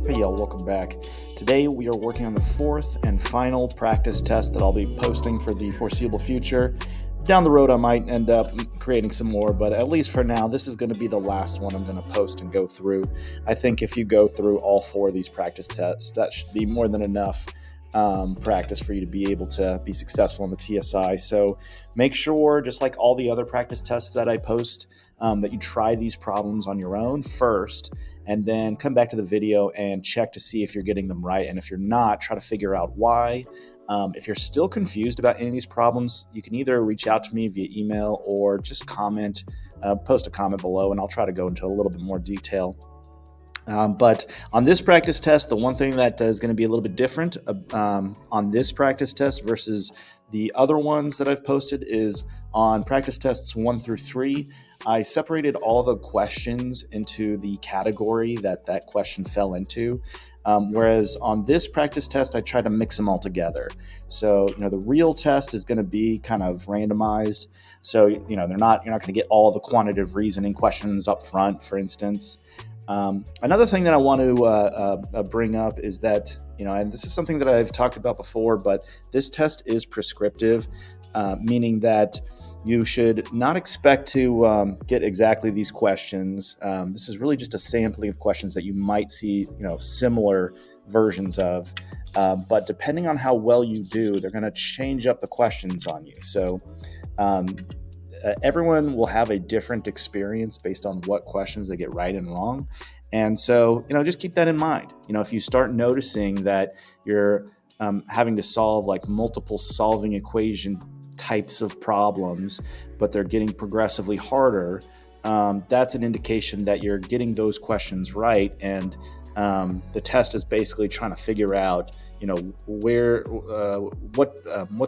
Hey y'all, welcome back. Today we are working on the fourth and final practice test that I'll be posting for the foreseeable future. Down the road I might end up creating some more, but at least for now this is going to be the last one I'm going to post and go through. I think if you go through all four of these practice tests, that should be more than enough practice for you to be able to be successful in the TSI. So make sure, just like all the other practice tests that I post, that you try these problems on your own first, and then come back to the video and check to see if you're getting them right. And if you're not, try to figure out why. If you're still confused about any of these problems, you can either reach out to me via email or just comment, post a comment below, and I'll try to go into a little bit more detail. But on this practice test, the one thing that is going to be a little bit different on this practice test versus the other ones that I've posted is on practice tests 1 through 3, I separated all the questions into the category that question fell into. Whereas on this practice test, I tried to mix them all together. So, the real test is going to be kind of randomized. So, you're not going to get all the quantitative reasoning questions up front, for instance. Another thing that I want to bring up is that, and this is something that I've talked about before, but this test is prescriptive, meaning that you should not expect to get exactly these questions. This is really just a sampling of questions that you might see, similar versions of. But depending on how well you do, they're going to change up the questions on you. So everyone will have a different experience based on what questions they get right and wrong. And so, just keep that in mind. If you start noticing that you're having to solve like multiple solving equation types of problems, but they're getting progressively harder, that's an indication that you're getting those questions right. And the test is basically trying to figure out, what's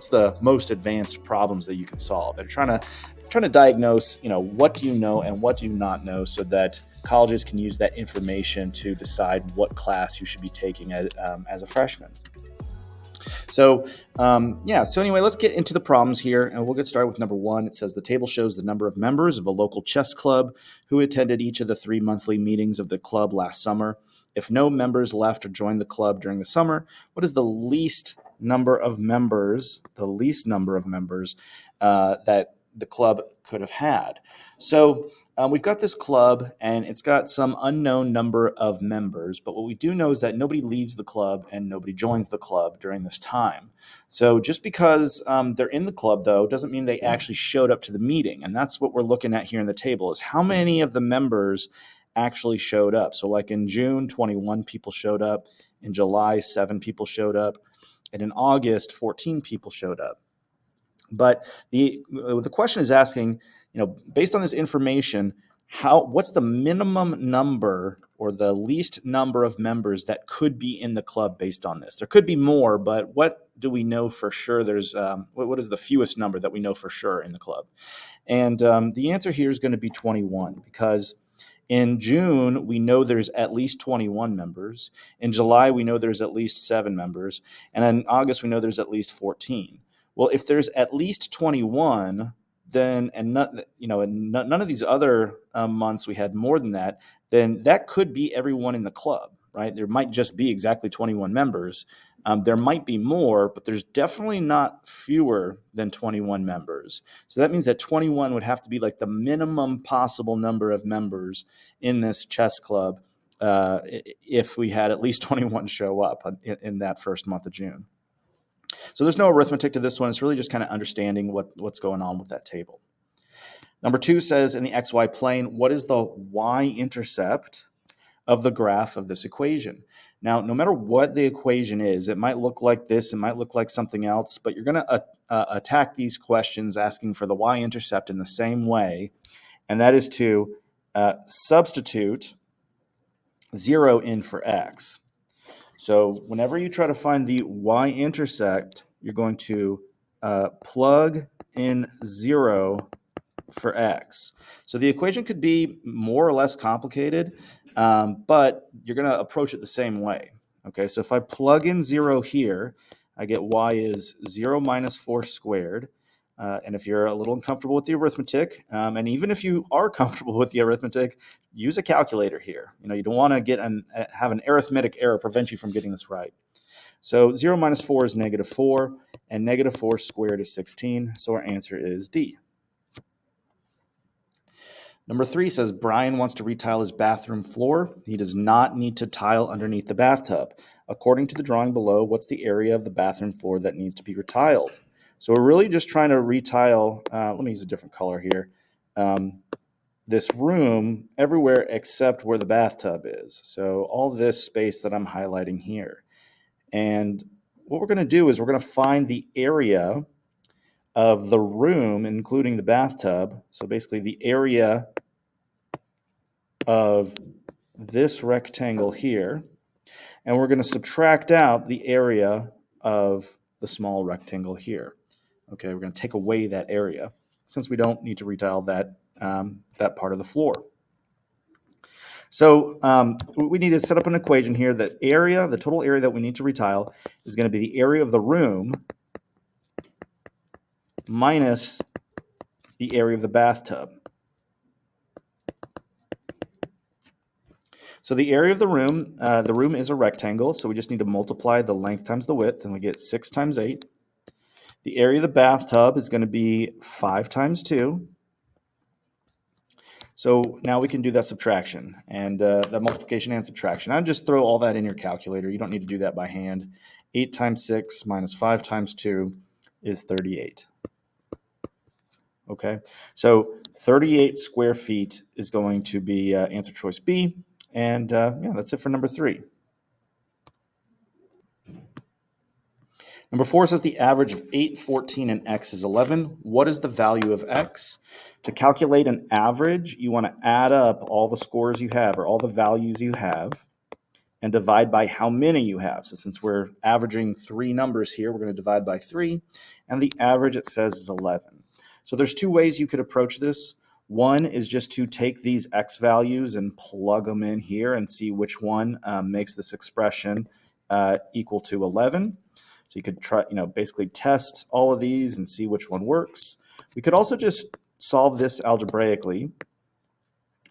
the most advanced problems that you can solve. They're trying to diagnose, what do you know and what do you not know, so that colleges can use that information to decide what class you should be taking as a freshman. So anyway, let's get into the problems here, and we'll get started with number 1. It says the table shows the number of members of a local chess club who attended each of the 3 monthly meetings of the club last summer. If no members left or joined the club during the summer, what is the least number of members that the club could have had? So we've got this club, and it's got some unknown number of members, but what we do know is that nobody leaves the club and nobody joins the club during this time. So just because they're in the club, though, doesn't mean they actually showed up to the meeting, and that's what we're looking at here in the table, is how many of the members actually showed up. So like in June, 21 people showed up. In July, 7 people showed up. And in August, 14 people showed up. But the question is asking, based on this information, what's the minimum number or the least number of members that could be in the club based on this? There could be more, but what do we know for sure? There's what is the fewest number that we know for sure in the club? And the answer here is going to be 21, because in June, we know there's at least 21 members. In July, we know there's at least 7 members. And in August, we know there's at least 14. Well, if there's at least 21, then, and none of these other months we had more than that, then that could be everyone in the club, right? There might just be exactly 21 members. There might be more, but there's definitely not fewer than 21 members. So that means that 21 would have to be like the minimum possible number of members in this chess club if we had at least 21 show up in that first month of June. So there's no arithmetic to this one. It's really just kind of understanding what's going on with that table. Number 2 says, in the xy plane, what is the y-intercept of the graph of this equation? Now, no matter what the equation is, it might look like this, it might look like something else, but you're going to attack these questions asking for the y-intercept in the same way, and that is to substitute 0 in for x. So whenever you try to find the y-intercept, you're going to plug in 0 for x. So the equation could be more or less complicated, but you're going to approach it the same way. Okay, so if I plug in 0 here, I get y is 0 minus 4 squared. And if you're a little uncomfortable with the arithmetic, and even if you are comfortable with the arithmetic, use a calculator here. You don't want to have an arithmetic error prevent you from getting this right. So 0 minus 4 is negative 4, and negative 4 squared is 16. So our answer is D. Number 3 says Brian wants to retile his bathroom floor. He does not need to tile underneath the bathtub. According to the drawing below, what's the area of the bathroom floor that needs to be retiled? So we're really just trying to retile, let me use a different color here, this room everywhere except where the bathtub is. So all this space that I'm highlighting here. And what we're going to do is we're going to find the area of the room, including the bathtub. So basically the area of this rectangle here. And we're going to subtract out the area of the small rectangle here. Okay, we're going to take away that area since we don't need to retile that, that part of the floor. So we need to set up an equation here that area, the total area that we need to retile, is going to be the area of the room minus the area of the bathtub. So the area of the room is a rectangle, so we just need to multiply the length times the width, and we get 6 times 8. The area of the bathtub is going to be 5 times 2. So now we can do that subtraction and that multiplication and subtraction. I'll just throw all that in your calculator. You don't need to do that by hand. 8 times 6 minus 5 times 2 is 38. Okay, so 38 square feet is going to be answer choice B. And yeah, that's it for number 3. Number 4 says the average of 8, 14, and x is 11. What is the value of x? To calculate an average, you want to add up all the scores you have or all the values you have and divide by how many you have. So since we're averaging 3 numbers here, we're going to divide by 3. And the average, it says, is 11. So there's 2 ways you could approach this. One is just to take these x values and plug them in here and see which one makes this expression equal to 11. So you could try, basically test all of these and see which one works. We could also just solve this algebraically.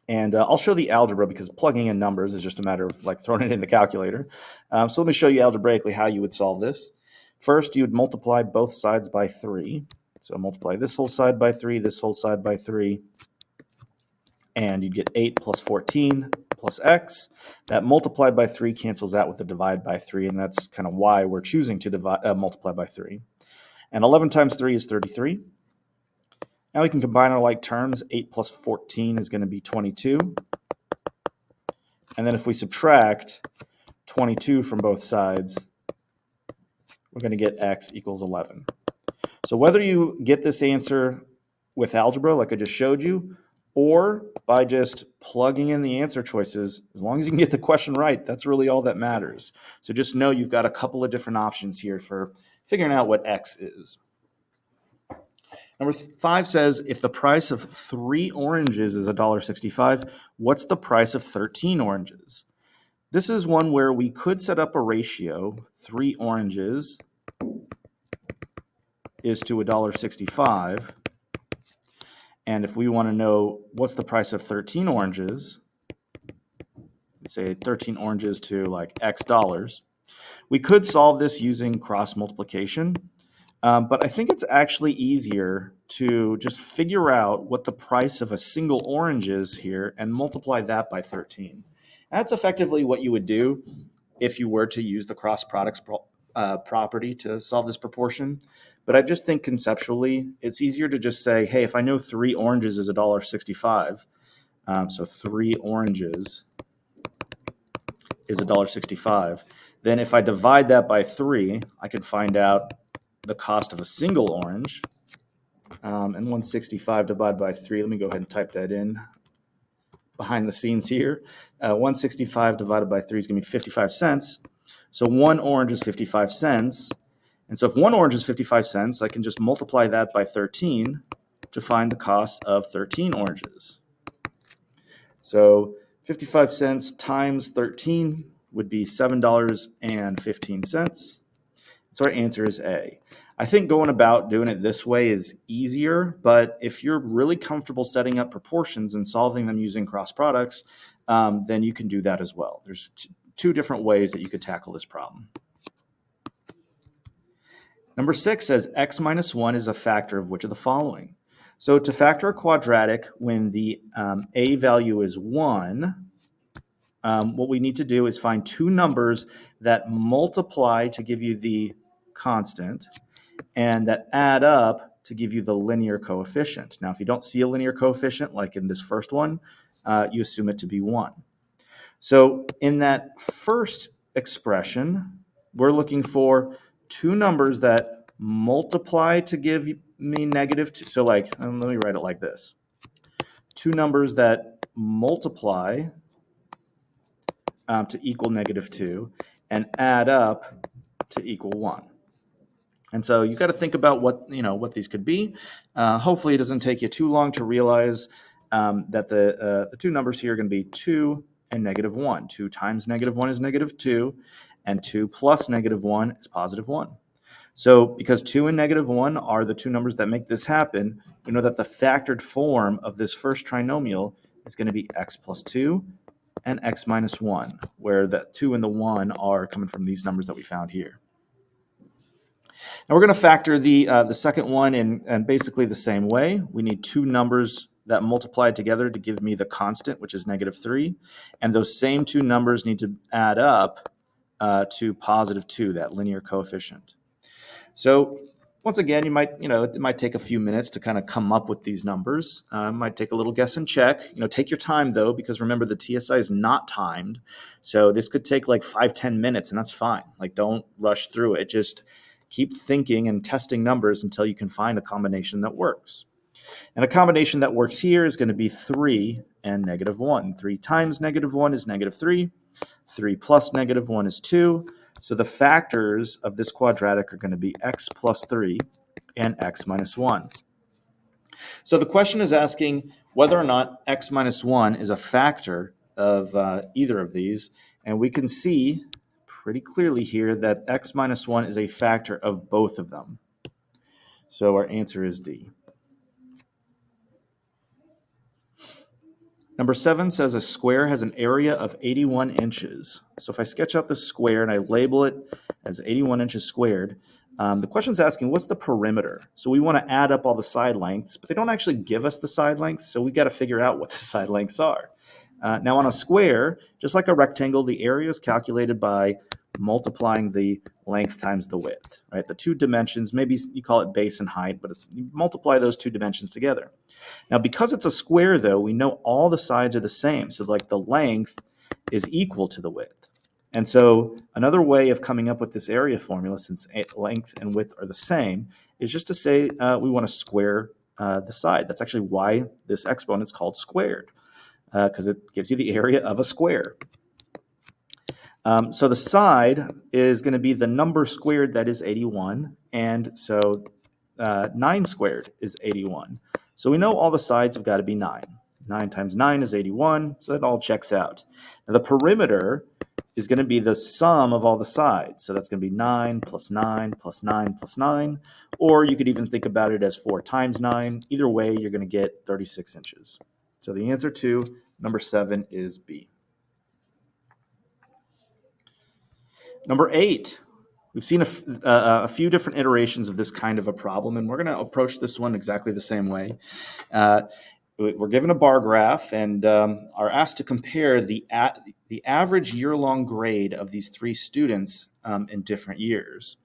And I'll show the algebra because plugging in numbers is just a matter of like throwing it in the calculator. So let me show you algebraically how you would solve this. First, you would multiply both sides by 3. So multiply this whole side by 3, this whole side by 3. And you'd get 8 plus 14 plus x. That multiplied by 3 cancels out with the divide by 3, and that's kind of why we're choosing to multiply by 3. And 11 times 3 is 33. Now we can combine our like terms. 8 plus 14 is going to be 22. And then if we subtract 22 from both sides, we're going to get x equals 11. So whether you get this answer with algebra, like I just showed you, or by just plugging in the answer choices, as long as you can get the question right, that's really all that matters. So just know you've got a couple of different options here for figuring out what x is. Number 5 says, if the price of 3 oranges is $1.65, what's the price of 13 oranges? This is one where we could set up a ratio. 3 oranges is to $1.65. And if we want to know what's the price of 13 oranges, let's say 13 oranges to like X dollars, we could solve this using cross multiplication. But I think it's actually easier to just figure out what the price of a single orange is here and multiply that by 13. That's effectively what you would do if you were to use the cross products property to solve this proportion. But I just think conceptually, it's easier to just say, hey, if I know 3 oranges is $1.65, so 3 oranges is $1.65, then if I divide that by 3, I can find out the cost of a single orange. And 165 divided by 3, let me go ahead and type that in behind the scenes here. 165 divided by 3 is going to be 55 cents. So 1 orange is 55 cents. And so if 1 orange is 55 cents, I can just multiply that by 13 to find the cost of 13 oranges. So 55 cents times 13 would be $7.15. So our answer is A. I think going about doing it this way is easier, but if you're really comfortable setting up proportions and solving them using cross products, then you can do that as well. There's two different ways that you could tackle this problem. Number 6 says x minus 1 is a factor of which of the following? So to factor a quadratic when the a value is 1, what we need to do is find two numbers that multiply to give you the constant and that add up to give you the linear coefficient. Now, if you don't see a linear coefficient, like in this first one, you assume it to be 1. So in that first expression, we're looking for two numbers that multiply to give me negative 2. So like, let me write it like this. Two numbers that multiply to equal negative 2 and add up to equal 1. And so you got to think about what these could be. Hopefully, it doesn't take you too long to realize that the two numbers here are going to be 2 and negative 1. 2 times negative 1 is negative 2, and 2 plus negative 1 is positive 1. So because 2 and negative 1 are the two numbers that make this happen, we know that the factored form of this first trinomial is going to be x plus 2 and x minus 1, where the 2 and the 1 are coming from these numbers that we found here. Now we're going to factor the second one in basically the same way. We need two numbers that multiply together to give me the constant, which is negative 3. And those same two numbers need to add up to positive 2, that linear coefficient. So once again, it might take a few minutes to kind of come up with these numbers. It might take a little guess and check. Take your time though, because remember the TSI is not timed. So this could take like 5-10 minutes, and that's fine. Like, don't rush through it. Just keep thinking and testing numbers until you can find a combination that works. And a combination that works here is going to be 3 and negative 1. 3 times negative 1 is negative 3. 3 plus negative 1 is 2. So the factors of this quadratic are going to be x plus 3 and x minus 1. So the question is asking whether or not x minus 1 is a factor of either of these. And we can see pretty clearly here that x minus 1 is a factor of both of them. So our answer is D. Number 7 says a square has an area of 81 inches. So if I sketch out the square and I label it as 81 inches squared, the question is asking what's the perimeter? So we want to add up all the side lengths, but they don't actually give us the side lengths, so we got to figure out what the side lengths are. Now on a square, just like a rectangle, the area is calculated by multiplying the length times the width, right? The two dimensions, maybe you call it base and height, but you multiply those two dimensions together. Now, because it's a square, though, we know all the sides are the same. So like the length is equal to the width. And so another way of coming up with this area formula, since length and width are the same, is just to say we want to square the side. That's actually why this exponent is called squared, because it gives you the area of a square. So the side is going to be the number squared that is 81. And so 9 squared is 81. So we know all the sides have got to be 9. 9 times 9 is 81, so that all checks out. Now the perimeter is going to be the sum of all the sides. So that's going to be 9 plus 9 plus 9 plus 9. Or you could even think about it as 4 times 9. Either way, you're going to get 36 inches. So the answer to number 7 is B. Number 8. We've seen a few different iterations of this kind of a problem, and we're going to approach this one exactly the same way. We're given a bar graph and are asked to compare the average year-long grade of these three students in different years.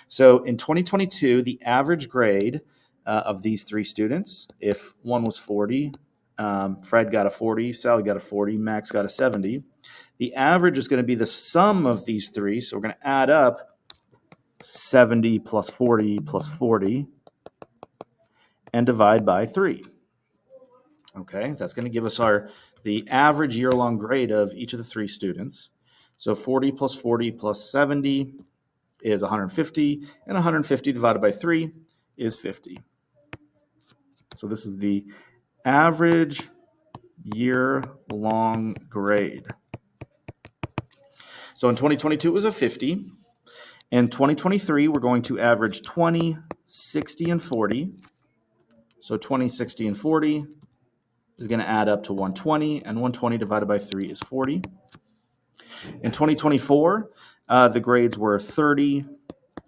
So in 2022, the average grade of these three students, if one was 40, Fred got a 40, Sally got a 40, Max got a 70. The average is going to be the sum of these three, so we're going to add up 70 plus 40 plus 40 and divide by 3. Okay, that's going to give us the average year-long grade of each of the three students. So 40 plus 40 plus 70 is 150, and 150 divided by 3 is 50. So this is the average year-long grade. So in 2022 it was a 50. In 2023, we're going to average 20, 60, and 40. So 20, 60, and 40 is going to add up to 120, and 120 divided by 3 is 40. In 2024, the grades were 30,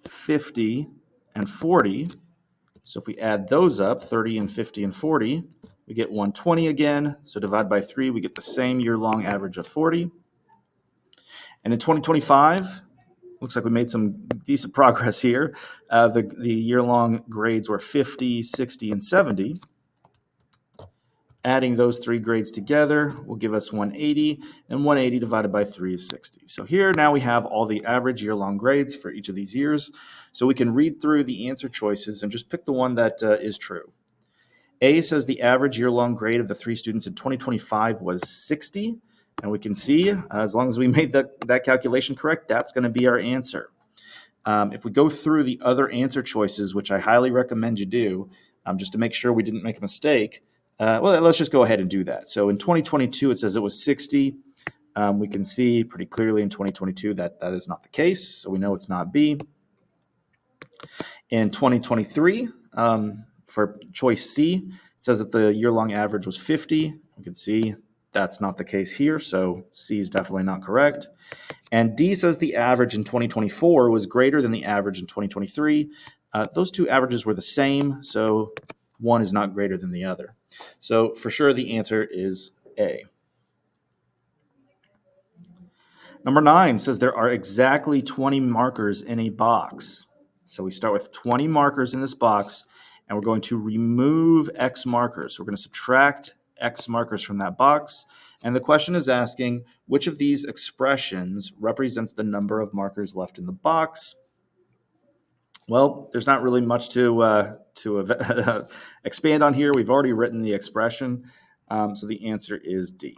50, and 40. So if we add those up, 30 and 50 and 40, we get 120 again. So divide by 3, we get the same year-long average of 40. And in 2025, looks like we made some decent progress here. The year-long grades were 50, 60, and 70. Adding those three grades together will give us 180, and 180 divided by 3 is 60. So here now we have all the average year-long grades for each of these years. So we can read through the answer choices and just pick the one that is true. A says the average year-long grade of the three students in 2025 was 60. And we can see, as long as we made that calculation correct, that's going to be our answer. If we go through the other answer choices, which I highly recommend you do, just to make sure we didn't make a mistake, well, let's just go ahead and do that. So in 2022, it says it was 60. We can see pretty clearly in 2022 that that is not the case, so we know it's not B. In 2023, for choice C, it says that the year-long average was 50. We can see that's not the case here, so C is definitely not correct. And D says the average in 2024 was greater than the average in 2023. Those two averages were the same, so one is not greater than the other. So for sure, the answer is A. Number 9 says there are exactly 20 markers in a box. So we start with 20 markers in this box, and we're going to remove X markers. So we're going to subtract X markers from that box. And the question is asking, which of these expressions represents the number of markers left in the box? Well, there's not really much to expand on here. We've already written the expression, so the answer is D.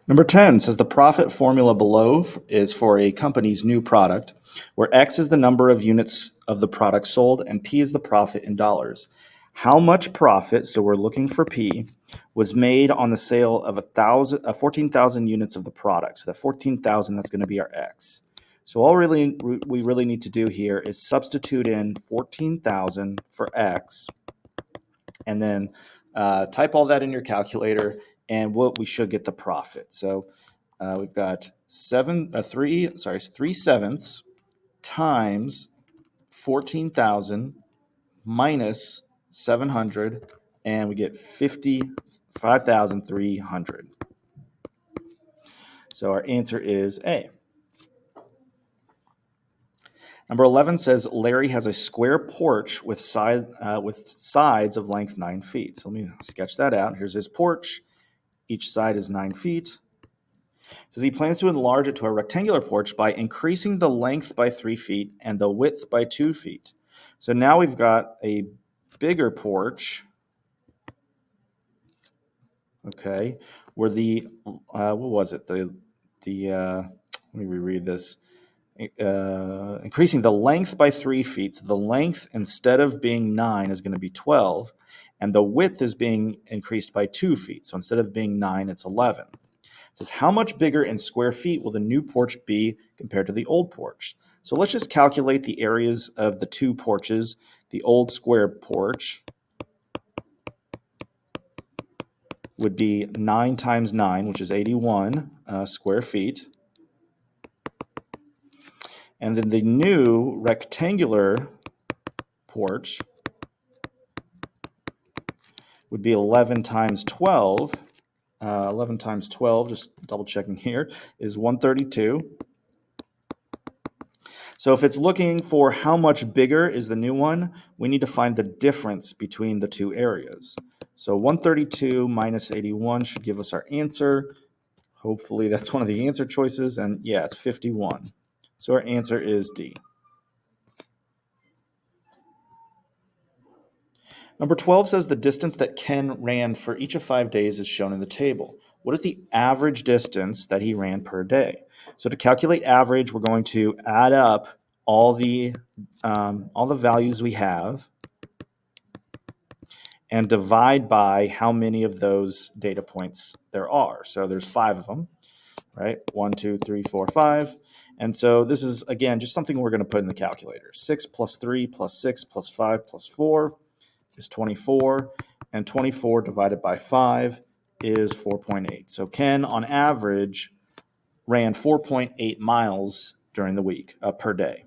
Number 10 says the profit formula below is for a company's new product, where X is the number of units of the product sold and P is the profit in dollars. How much profit, so we're looking for P, was made on the sale of 14,000 units of the product? So that 14,000, that's going to be our X. So all we really need to do here is substitute in 14,000 for X, and then type all that in your calculator, and we should get the profit. So we've got 3/7 times 14,000 minus 700, and we get 55,300. So our answer is A. Number 11 says Larry has a square porch with sides of length 9 feet. So let me sketch that out. Here's his porch. Each side is 9 feet. It says he plans to enlarge it to a rectangular porch by increasing the length by 3 feet and the width by 2 feet. So now we've got a bigger porch, okay, where what was it? Let me reread this. Increasing the length by 3 feet. So the length, instead of being 9, is going to be 12, and the width is being increased by 2 feet. So instead of being 9, it's 11. It says, how much bigger in square feet will the new porch be compared to the old porch? So let's just calculate the areas of the two porches. The old square porch would be 9 times 9, which is 81 square feet. And then the new rectangular porch would be 11 times 12. 11 times 12, just double checking here, is 132. So if it's looking for how much bigger is the new one, we need to find the difference between the two areas. So 132 minus 81 should give us our answer. Hopefully that's one of the answer choices, and yeah, it's 51. So our answer is D. Number 12 says the distance that Ken ran for each of 5 days is shown in the table. What is the average distance that he ran per day? So to calculate average, we're going to add up all the values we have and divide by how many of those data points there are. So there's 5 of them. right? 1, 2, 3, 4, 5. And so this is, again, just something we're going to put in the calculator. 6 plus 3 plus 6 plus 5 plus 4 is 24, and 24 divided by 5 is 4.8. So Ken, on average, ran 4.8 miles during the week, per day.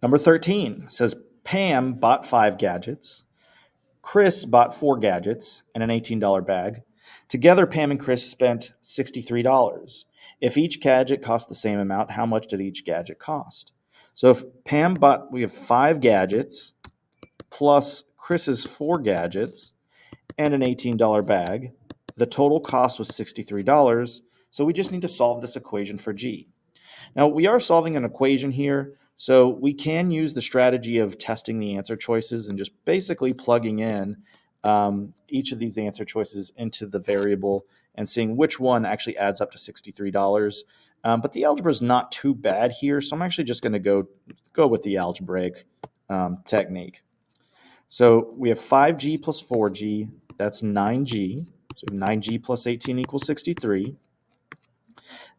Number 13 says Pam bought 5 gadgets. Chris bought 4 gadgets and an $18 bag. Together, Pam and Chris spent $63. If each gadget cost the same amount, how much did each gadget cost? So if Pam bought, we have 5 gadgets plus Chris's 4 gadgets and an $18 bag. The total cost was $63. So we just need to solve this equation for G. Now, we are solving an equation here, so we can use the strategy of testing the answer choices and just basically plugging in each of these answer choices into the variable and seeing which one actually adds up to $63. But the algebra is not too bad here, so I'm actually just going to go with the algebraic technique. So we have 5G plus 4G, that's 9G. So 9G plus 18 equals 63.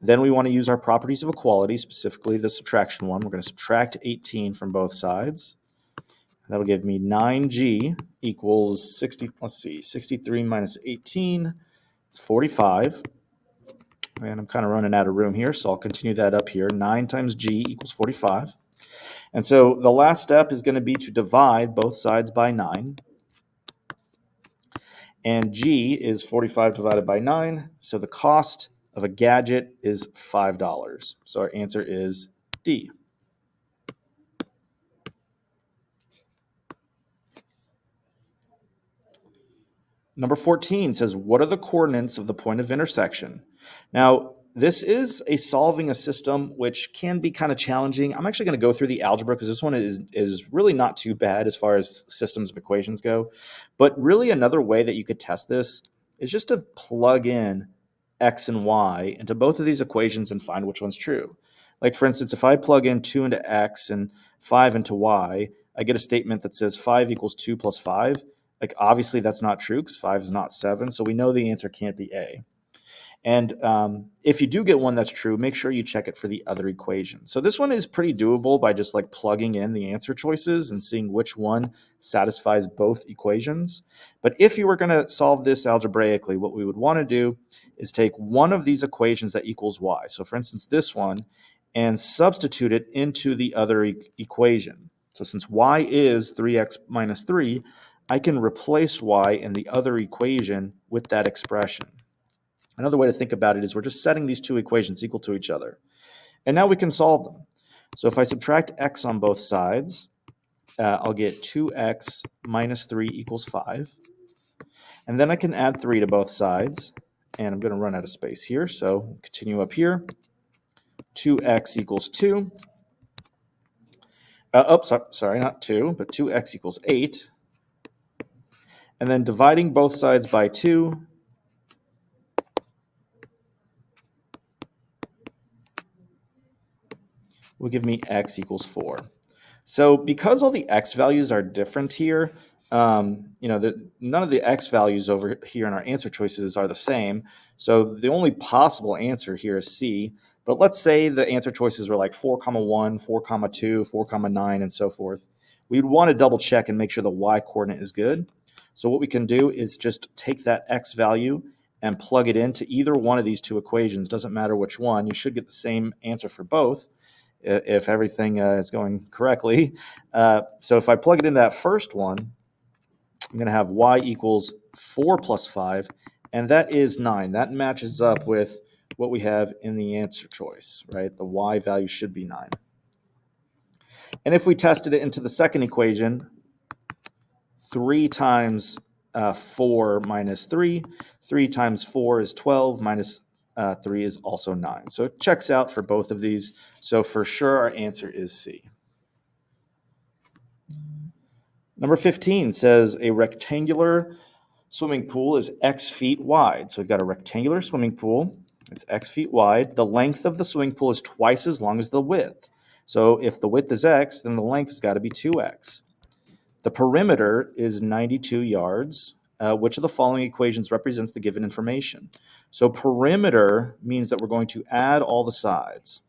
Then we want to use our properties of equality, specifically the subtraction one. We're going to subtract 18 from both sides. That'll give me 9G equals 60. Let's see, 63 minus 18 is 45. And I'm kind of running out of room here, so I'll continue that up here. 9 times G equals 45. And so the last step is going to be to divide both sides by 9. And G is 45 divided by 9. So the cost of a gadget is $5. So our answer is D. Number 14 says, what are the coordinates of the point of intersection? Now, this is solving a system which can be kind of challenging. I'm actually going to go through the algebra because this one is really not too bad as far as systems of equations go. But really another way that you could test this is just to plug in x and y into both of these equations and find which one's true. Like, for instance, if I plug in 2 into x and 5 into y, I get a statement that says 5 equals 2 plus 5. Like, obviously that's not true because 5 is not 7, so we know the answer can't be A. And if you do get one that's true, make sure you check it for the other equation. So this one is pretty doable by just like plugging in the answer choices and seeing which one satisfies both equations. But if you were going to solve this algebraically, what we would want to do is take one of these equations that equals y. So for instance, this one, and substitute it into the other equation. So since y is 3x minus 3, I can replace y in the other equation with that expression. Another way to think about it is we're just setting these two equations equal to each other. And now we can solve them. So if I subtract x on both sides, I'll get 2x minus 3 equals 5. And then I can add 3 to both sides. And I'm going to run out of space here, so continue up here. 2x equals 2. Sorry, not 2, but 2x equals 8. And then dividing both sides by 2 will give me x equals 4. So because all the x values are different here, none of the x values over here in our answer choices are the same. So the only possible answer here is C. But let's say the answer choices were like 4, 1, 4, 2, 4, 9, and so forth. We'd want to double check and make sure the y coordinate is good. So what we can do is just take that x value and plug it into either one of these two equations. Doesn't matter which one. You should get the same answer for both if everything is going correctly. So if I plug it in that first one, I'm going to have y equals 4 plus 5, and that is 9. That matches up with what we have in the answer choice, right? The y value should be 9. And if we tested it into the second equation, 3 times 4 minus 3, 3 times 4 is 12, minus 3 is also 9. So it checks out for both of these. So for sure, our answer is C. Number 15 says a rectangular swimming pool is x feet wide. So we've got a rectangular swimming pool. It's x feet wide. The length of the swimming pool is twice as long as the width. So if the width is x, then the length has got to be 2x. The perimeter is 92 yards. which of the following equations represents the given information? So perimeter means that we're going to add all the sides.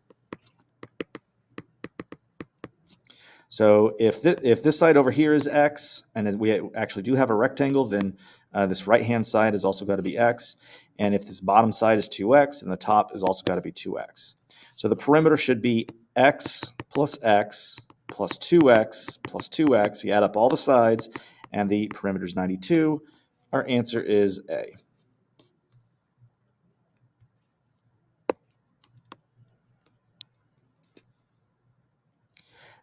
So if this side over here is x, and we actually do have a rectangle, then this right-hand side has also got to be x. And if this bottom side is 2x, then the top has also got to be 2x. So the perimeter should be x plus 2x plus 2x. You add up all the sides, and the perimeter is 92. Our answer is A.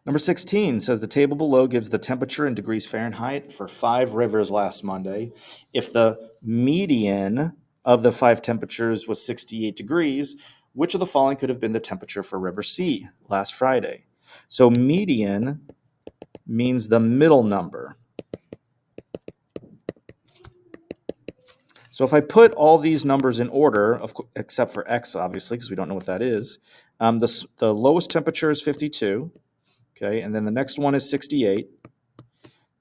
Number 16 says the table below gives the temperature in degrees Fahrenheit for 5 rivers last Monday. If the median of the 5 temperatures was 68 degrees, which of the following could have been the temperature for River C last Friday? So median means the middle number. So if I put all these numbers in order, except for x, obviously, because we don't know what that is, the lowest temperature is 52. Okay, and then the next one is 68.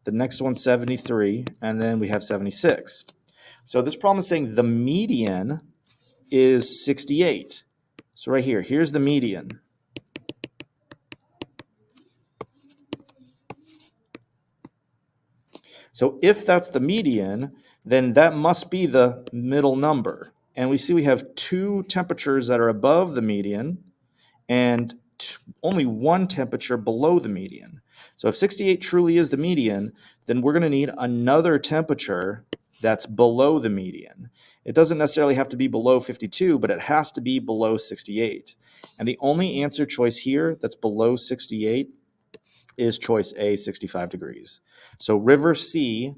The next one's 73, and then we have 76. So this problem is saying the median is 68. So right here, here's the median. So if that's the median, then that must be the middle number. And we see we have 2 temperatures that are above the median and only 1 temperature below the median. So if 68 truly is the median, then we're going to need another temperature that's below the median. It doesn't necessarily have to be below 52, but it has to be below 68. And the only answer choice here that's below 68 is choice A, 65 degrees. So River C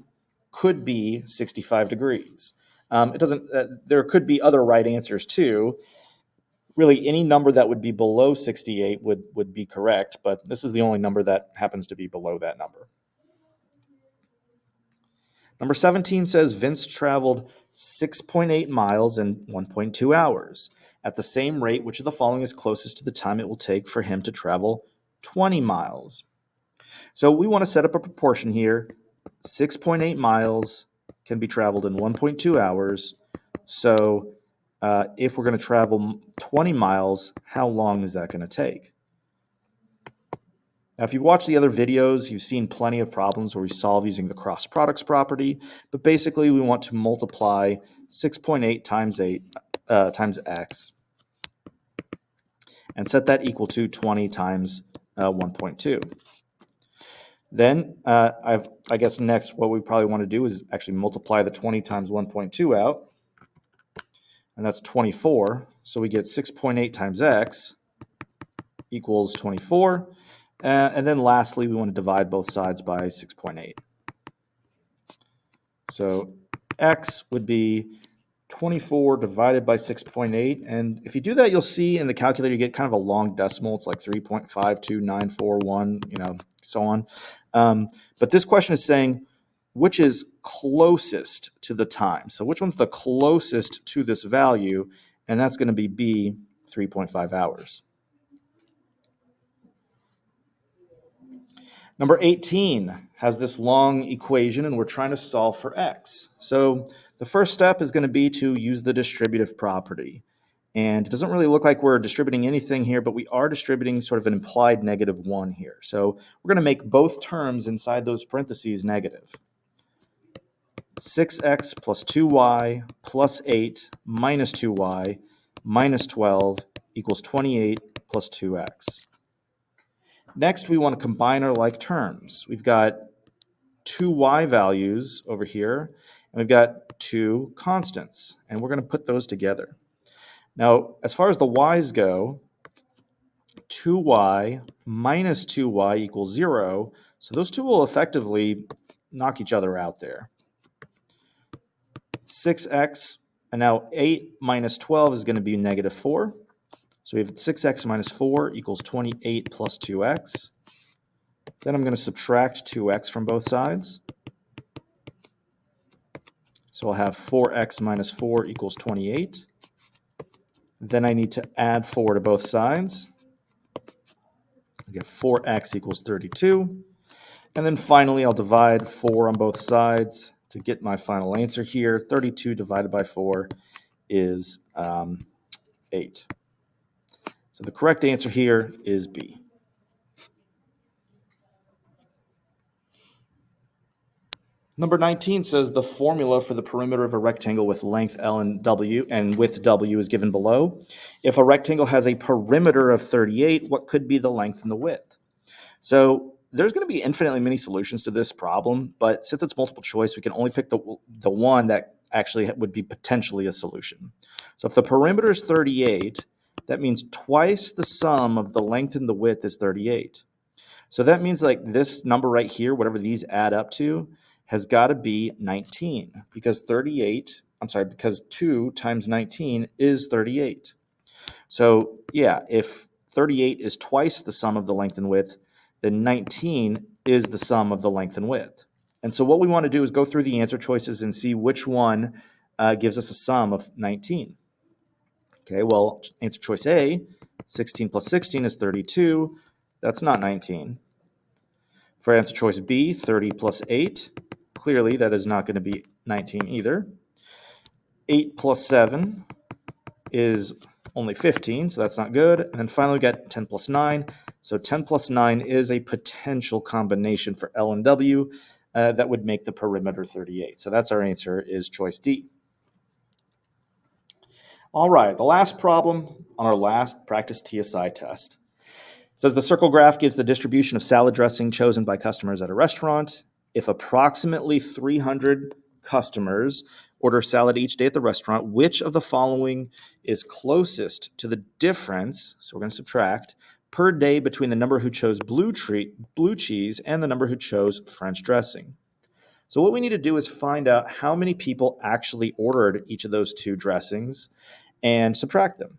could be 65 degrees. There could be other right answers too. Really, any number that would be below 68 would be correct, but this is the only number that happens to be below that number. Number 17 says Vince traveled 6.8 miles in 1.2 hours. At the same rate, which of the following is closest to the time it will take for him to travel 20 miles? So we want to set up a proportion here. 6.8 miles can be traveled in 1.2 hours. So if we're going to travel 20 miles, how long is that going to take? Now, if you've watched the other videos, you've seen plenty of problems where we solve using the cross products property, but basically we want to multiply 6.8 times x and set that equal to 20 times 1.2. Then I guess next what we probably want to do is actually multiply the 20 times 1.2 out, and that's 24. So we get 6.8 times x equals 24. And then lastly, we want to divide both sides by 6.8. So x would be 24 divided by 6.8. And if you do that, you'll see in the calculator you get kind of a long decimal. It's like 3.52941, so on. But this question is saying, which is closest to the time? So which one's the closest to this value? And that's going to be B, 3.5 hours. Number 18 has this long equation, and we're trying to solve for x. So the first step is going to be to use the distributive property. And it doesn't really look like we're distributing anything here, but we are distributing sort of an implied -1 here. So we're going to make both terms inside those parentheses negative. 6x plus 2y plus 8 minus 2y minus 12 equals 28 plus 2x. Next, we want to combine our like terms. We've got 2y values over here, and we've got 2 constants, and we're going to put those together. Now, as far as the y's go, 2y minus 2y equals 0, so those two will effectively knock each other out there. 6x, and now 8 minus 12 is going to be -4. So we have 6x minus 4 equals 28 plus 2x. Then I'm going to subtract 2x from both sides. So I'll have 4x minus 4 equals 28. Then I need to add 4 to both sides. I get 4x equals 32. And then finally, I'll divide 4 on both sides to get my final answer here. 32 divided by 4 is 8. So the correct answer here is B. Number 19 says the formula for the perimeter of a rectangle with length L and W and width W is given below. If a rectangle has a perimeter of 38, what could be the length and the width? So there's going to be infinitely many solutions to this problem, but since it's multiple choice, we can only pick the one that actually would be potentially a solution. So if the perimeter is 38, that means twice the sum of the length and the width is 38. So that means like this number right here, whatever these add up to, has got to be 19 because 2 times 19 is 38. So yeah, if 38 is twice the sum of the length and width, then 19 is the sum of the length and width. And so what we want to do is go through the answer choices and see which one gives us a sum of 19. Okay, well, answer choice A, 16 plus 16 is 32. That's not 19. For answer choice B, 30 plus 8, clearly that is not going to be 19 either. 8 plus 7 is only 15, so that's not good. And then finally we got 10 plus 9. So 10 plus 9 is a potential combination for L and W that would make the perimeter 38. So that's our answer, is choice D. All right, the last problem on our last practice TSI test. It says the circle graph gives the distribution of salad dressing chosen by customers at a restaurant. If approximately 300 customers order salad each day at the restaurant, which of the following is closest to the difference, so we're going to subtract, per day between the number who chose blue cheese and the number who chose French dressing? So what we need to do is find out how many people actually ordered each of those two dressings and subtract them.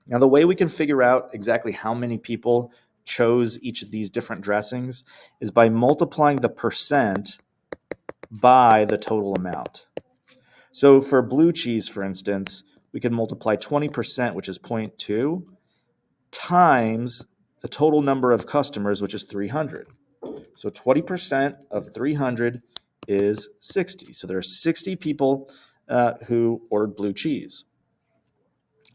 Now, the way we can figure out exactly how many people chose each of these different dressings is by multiplying the percent by the total amount. So for blue cheese, for instance, we can multiply 20%, which is 0.2, times the total number of customers, which is 300. So 20% of 300 is 60. So there are 60 people who ordered blue cheese.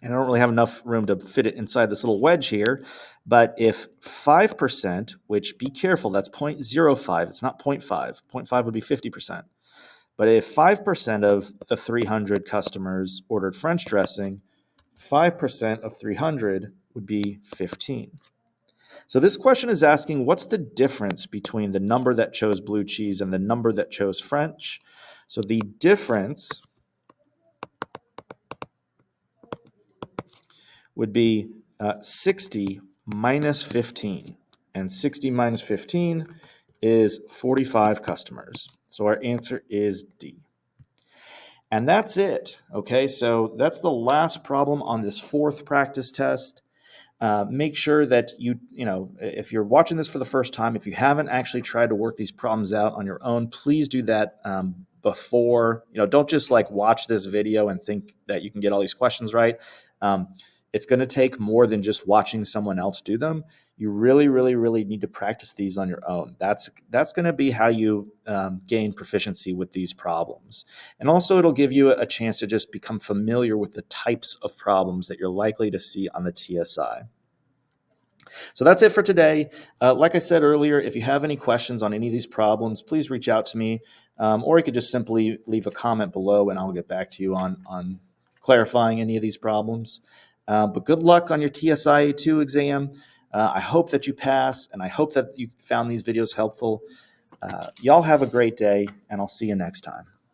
And I don't really have enough room to fit it inside this little wedge here. But if 5%, which, be careful, that's 0.05, it's not 0.5. 0.5 would be 50%. But if 5% of the 300 customers ordered French dressing, 5% of 300 would be 15. So this question is asking, what's the difference between the number that chose blue cheese and the number that chose French? So the difference would be 60 minus 15. And 60 minus 15 is 45 customers. So our answer is D. And that's it. Okay, so that's the last problem on this fourth practice test. Make sure that if you're watching this for the first time, if you haven't actually tried to work these problems out on your own, please do that before. Don't just like watch this video and think that you can get all these questions right. It's going to take more than just watching someone else do them. You really, really, really need to practice these on your own. That's going to be how you gain proficiency with these problems. And also it'll give you a chance to just become familiar with the types of problems that you're likely to see on the TSI. So that's it for today. Like I said earlier, if you have any questions on any of these problems, please reach out to me, or you could just simply leave a comment below and I'll get back to you on clarifying any of these problems. But good luck on your TSIA2 exam. I hope that you pass, and I hope that you found these videos helpful. Y'all have a great day, and I'll see you next time.